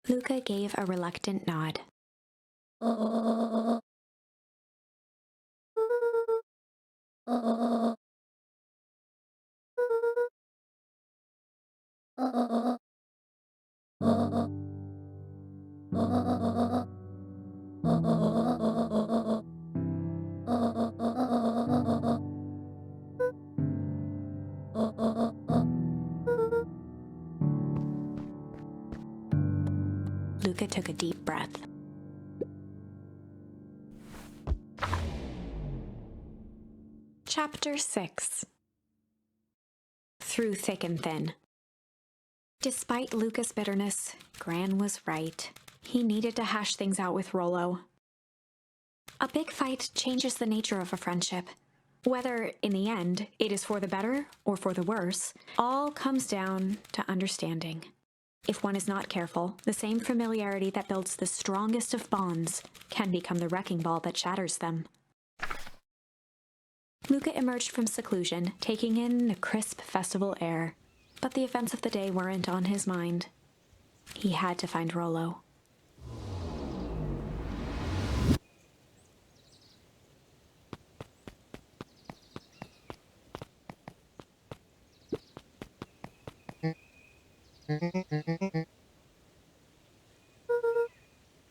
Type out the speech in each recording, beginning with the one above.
Luca gave a reluctant nod. Luca took a deep breath. Chapter 6. Through thick and thin. Despite Luca's bitterness, Gran was right. He needed to hash things out with Rollo. A big fight changes the nature of a friendship. Whether, in the end, it is for the better or for the worse, all comes down to understanding. If one is not careful, the same familiarity that builds the strongest of bonds can become the wrecking ball that shatters them. Luca emerged from seclusion, taking in the crisp festival air. But the events of the day weren't on his mind. He had to find Rollo.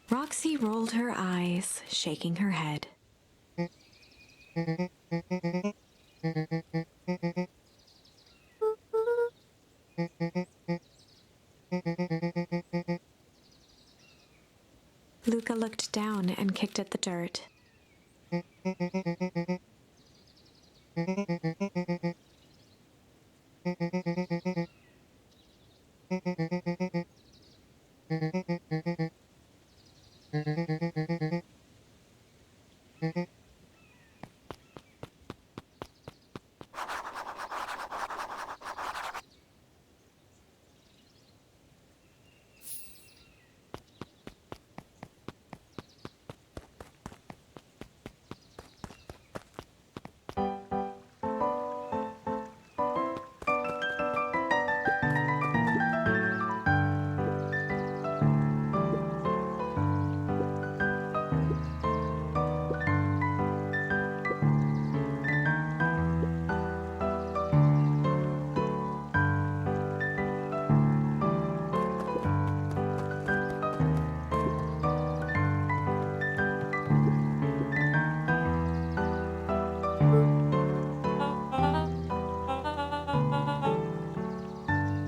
Roxy rolled her eyes, shaking her head. Luca looked down and kicked at the dirt.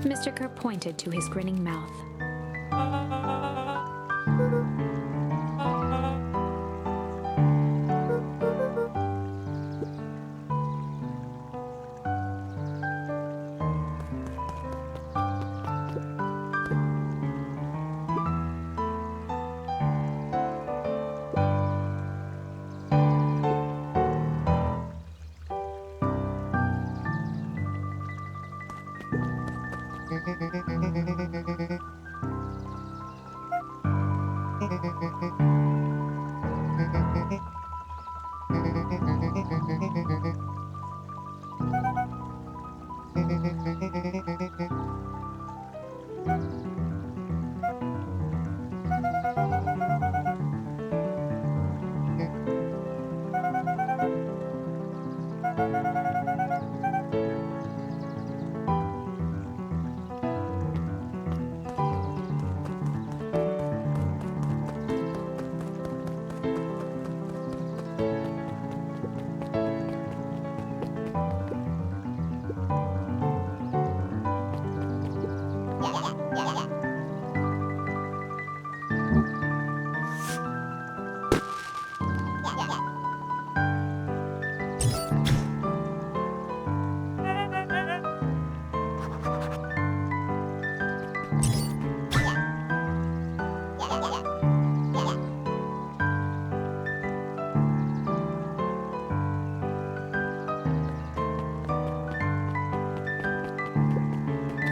Mr. Kerr pointed to his grinning mouth.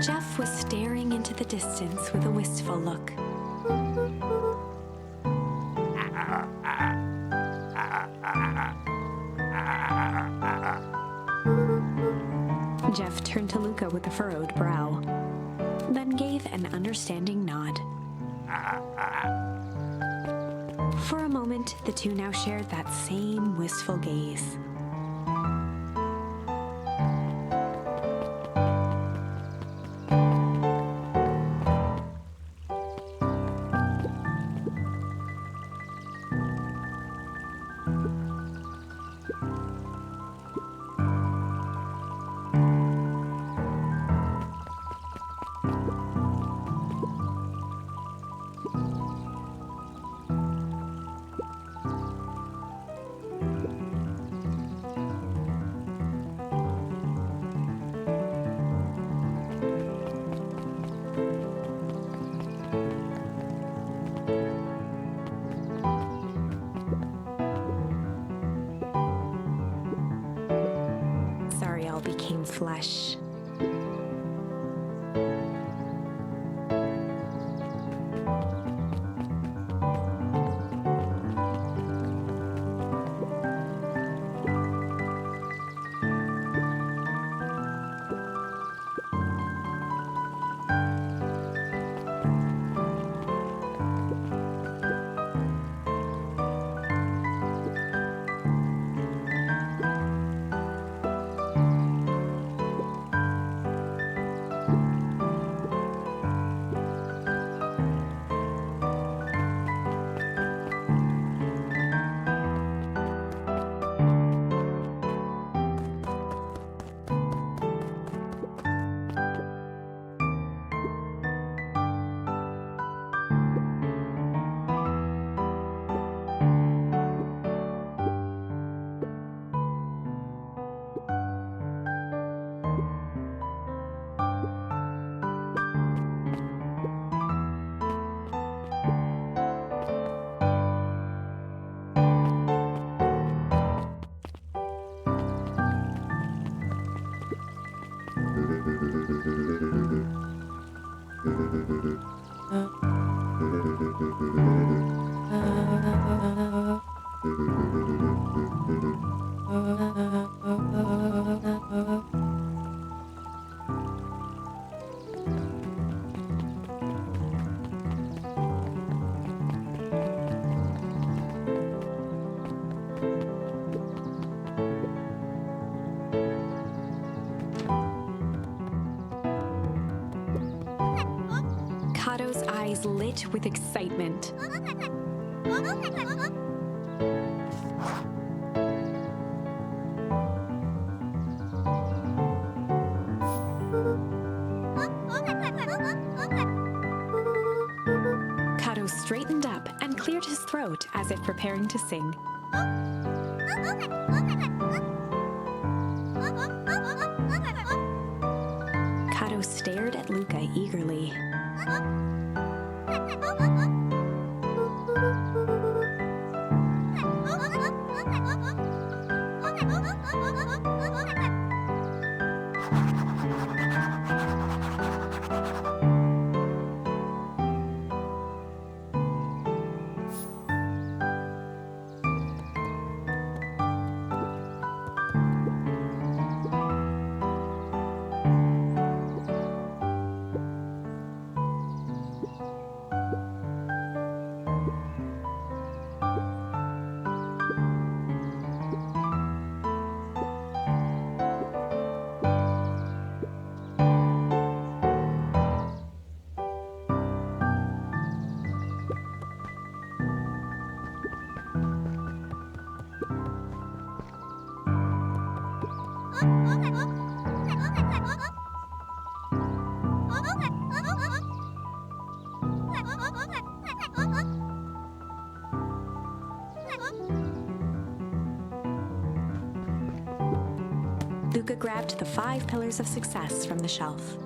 Jeff was staring into the distance with a wistful look. Jeff turned to Luca with a furrowed brow, then gave an understanding nod. For a moment, the two now shared that same wistful gaze. Zariel became flesh. Kato's eyes lit with excitement. Kato straightened up and cleared his throat as if preparing to sing. Kato stared at Luca eagerly. Luca grabbed the 5 pillars of success from the shelf.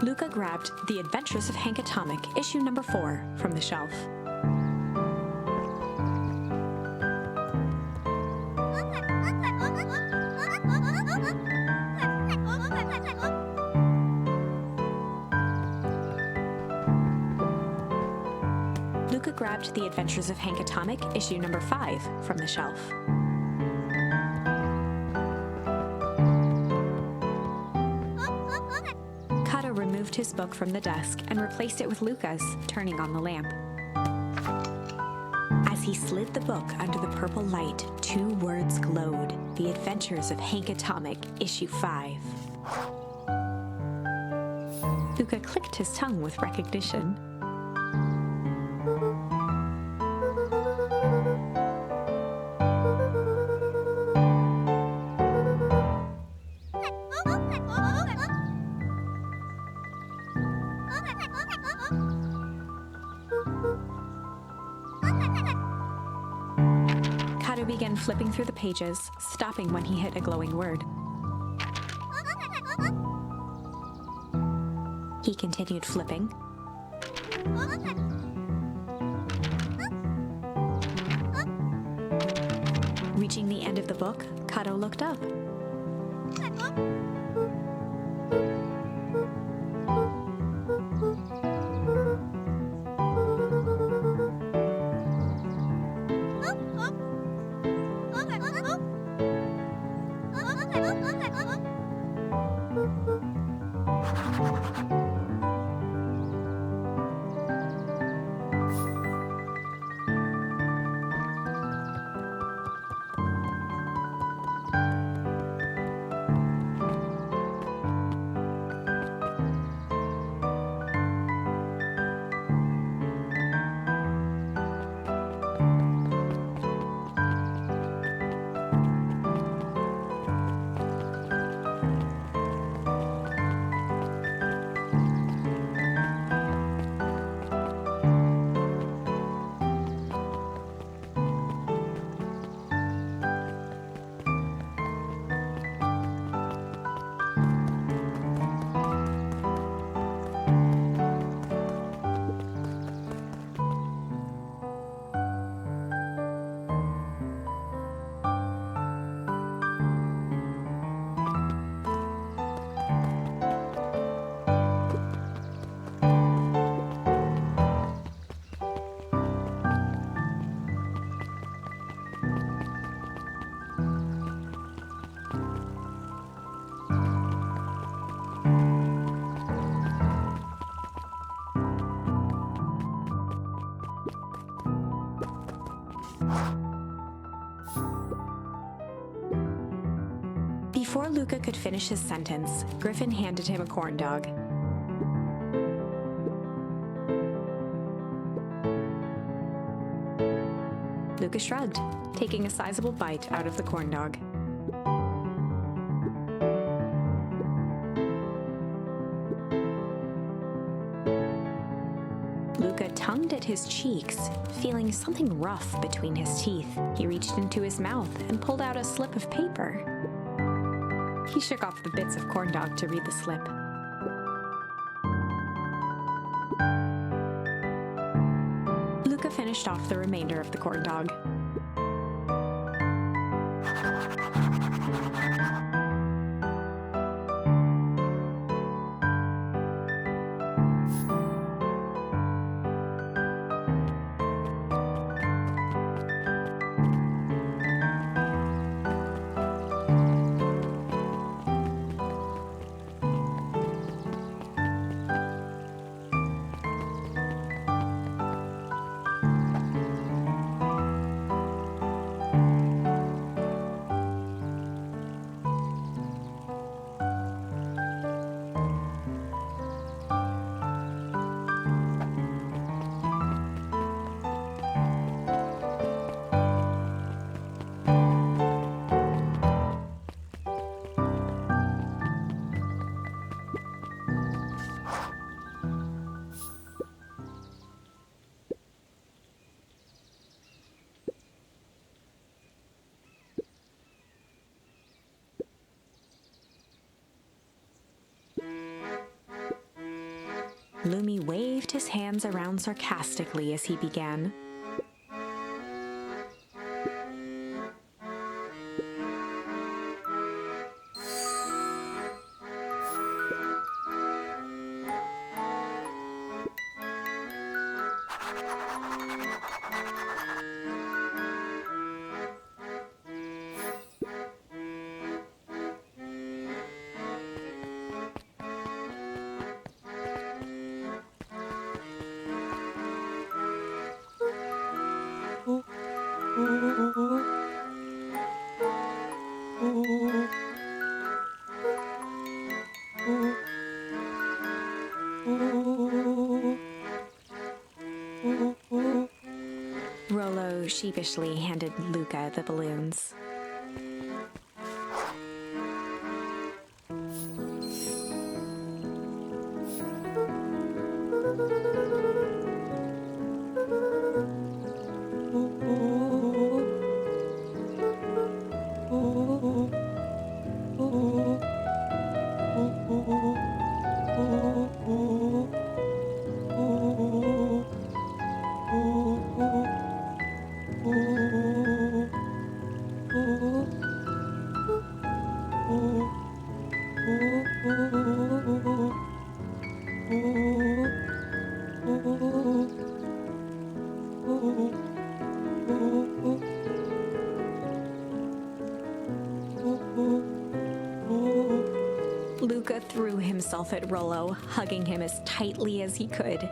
Luca grabbed The Adventures of Hank Atomic, issue number 4, from the shelf. grabbed The Adventures of Hank Atomic, issue number 5, from the shelf. Kato removed his book from the desk and replaced it with Luca's, turning on the lamp. As he slid the book under the purple light, 2 words glowed: The Adventures of Hank Atomic, issue 5. Luca clicked his tongue with recognition. Kato began flipping through the pages, stopping when he hit a glowing word. He continued flipping. Reaching the end of the book, Kato looked up. Before Luca could finish his sentence, Griffin handed him a corn dog. Luca shrugged, taking a sizable bite out of the corn dog. Luca tongued at his cheeks, feeling something rough between his teeth. He reached into his mouth and pulled out a slip of paper. He shook off the bits of corn dog to read the slip. Luca finished off the remainder of the corn dog. Lumi waved his hands around sarcastically as he began. sheepishly handed Luca the balloons. Luca threw himself at Rollo, hugging him as tightly as he could.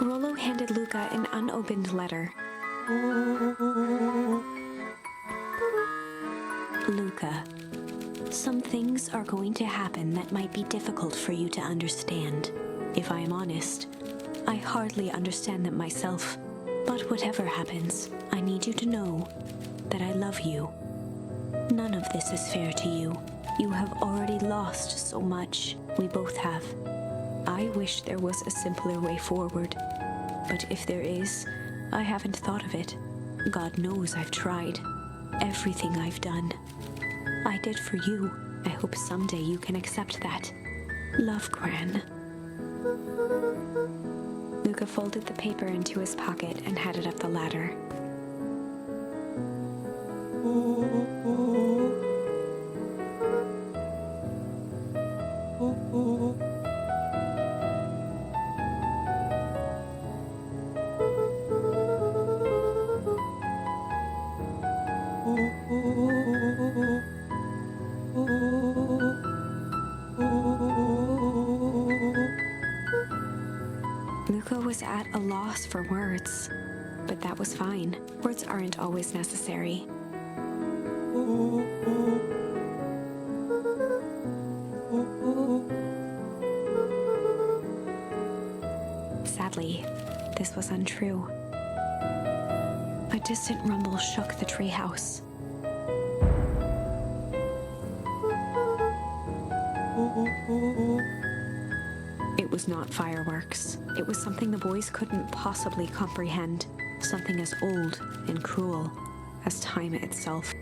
Rollo handed Luca an unopened letter. Luca, some things are going to happen that might be difficult for you to understand. If I am honest, I hardly understand them myself. But whatever happens, I need you to know that I love you. None of this is fair to you. You have already lost so much. We both have. I wish there was a simpler way forward. But if there is, I haven't thought of it. God knows I've tried. Everything I've done, I did for you. I hope someday you can accept that. Love, Gran. Luca folded the paper into his pocket and headed up the ladder. Luca was at a loss for words, but that was fine. Words aren't always necessary. Sadly, this was untrue. A distant rumble shook the treehouse. It was not fireworks. It was something the boys couldn't possibly comprehend. Something as old and cruel as time itself.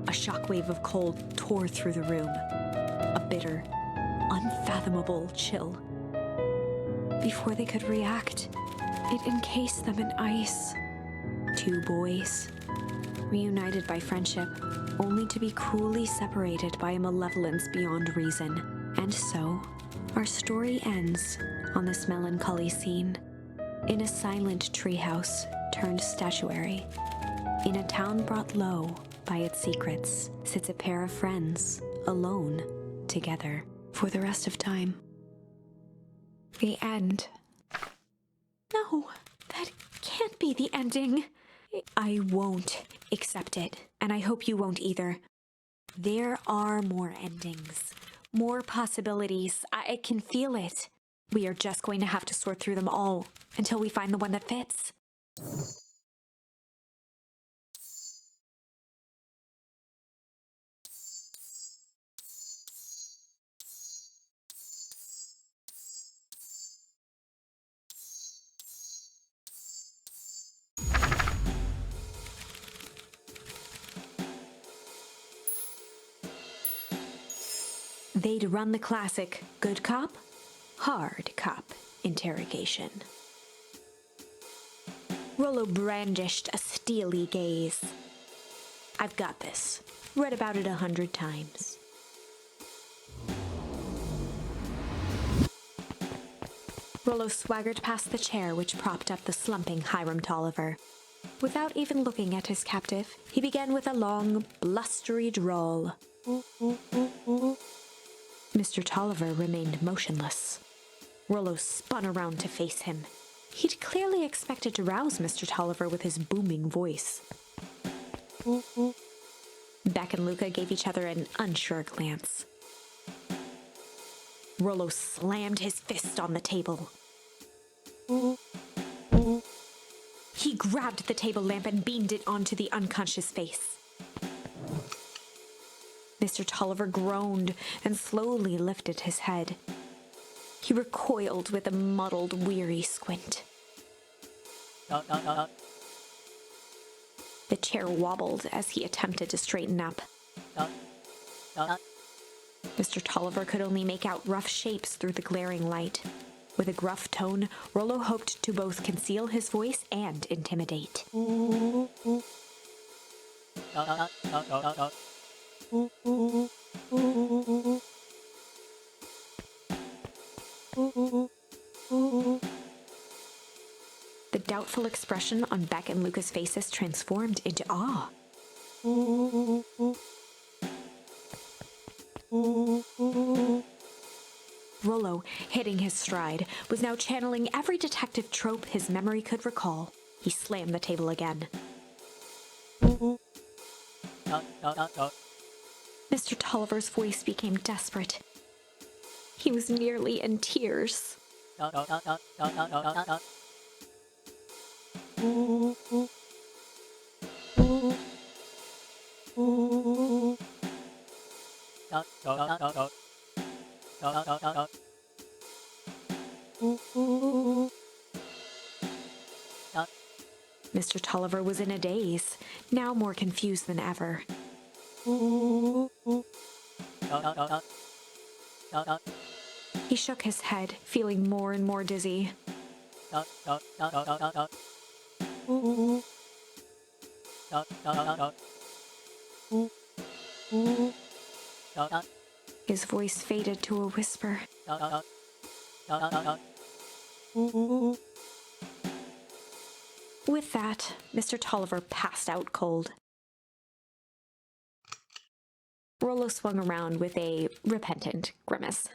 A shockwave of cold tore through the room. A bitter, unfathomable chill. Before they could react, it encased them in ice. Two boys, reunited by friendship, only to be cruelly separated by a malevolence beyond reason. And so, our story ends on this melancholy scene. In a silent treehouse turned statuary, in a town brought low by its secrets, sits a pair of friends, alone, together, for the rest of time. The end. No, that can't be the ending. I won't accept it, and I hope you won't either. There are more endings. More possibilities. I can feel it. We are just going to have to sort through them all until we find the one that fits. They'd run the classic good cop, hard cop interrogation. Rollo brandished a steely gaze. I've got this. Read about it 100 times. Rollo swaggered past the chair which propped up the slumping Hiram Tolliver. Without even looking at his captive, he began with a long, blustery drawl. Mr. Tolliver remained motionless. Rollo spun around to face him. He'd clearly expected to rouse Mr. Tolliver with his booming voice. Beck and Luca gave each other an unsure glance. Rollo slammed his fist on the table. He grabbed the table lamp and beamed it onto the unconscious face. Mr. Tolliver groaned and slowly lifted his head. He recoiled with a muddled, weary squint. The chair wobbled as he attempted to straighten up. Mr. Tolliver could only make out rough shapes through the glaring light. With a gruff tone, Rollo hoped to both conceal his voice and intimidate. The doubtful expression on Beck and Luca's faces transformed into awe. Rollo, hitting his stride, was now channeling every detective trope his memory could recall. He slammed the table again. Mr. Tolliver's voice became desperate. He was nearly in tears. Mr. Tolliver was in a daze, now more confused than ever. He shook his head, feeling more and more dizzy. His voice faded to a whisper. With that, Mr. Tolliver passed out cold. Rollo swung around with a repentant grimace.